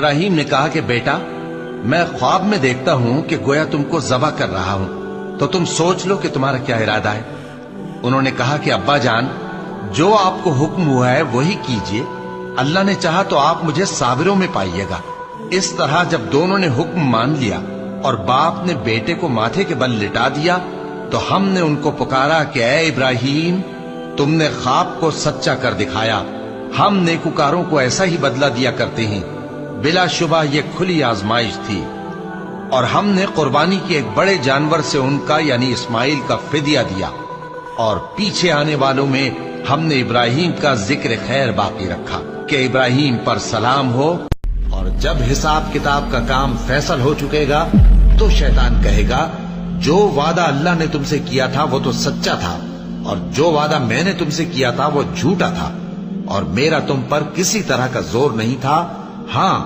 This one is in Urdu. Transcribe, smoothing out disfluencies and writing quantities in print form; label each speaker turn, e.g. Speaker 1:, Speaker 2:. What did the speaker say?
Speaker 1: ابراہیم نے کہا کہ بیٹا، میں خواب میں دیکھتا ہوں کہ گویا تم کو ذبح کر رہا ہوں، تو تم سوچ لو کہ تمہارا کیا ارادہ ہے۔ انہوں نے کہا کہ ابا جان، جو آپ کو حکم ہوا ہے وہی کیجئے، اللہ نے چاہا تو آپ مجھے صابروں میں پائیے گا۔ اس طرح جب دونوں نے حکم مان لیا اور باپ نے بیٹے کو ماتھے کے بل لٹا دیا، تو ہم نے ان کو پکارا کہ اے ابراہیم، تم نے خواب کو سچا کر دکھایا، ہم نیکوکاروں کو ایسا ہی بدلہ دیا کرتے ہیں۔ بلا شبہ یہ کھلی آزمائش تھی، اور ہم نے قربانی کی ایک بڑے جانور سے ان کا یعنی اسماعیل کا فدیہ دیا، اور پیچھے آنے والوں میں ہم نے ابراہیم کا ذکر خیر باقی رکھا کہ ابراہیم پر سلام ہو۔ اور جب حساب کتاب کا کام فیصل ہو چکے گا تو شیطان کہے گا، جو وعدہ اللہ نے تم سے کیا تھا وہ تو سچا تھا، اور جو وعدہ میں نے تم سے کیا تھا وہ جھوٹا تھا، اور میرا تم پر کسی طرح کا زور نہیں تھا۔ ہاں،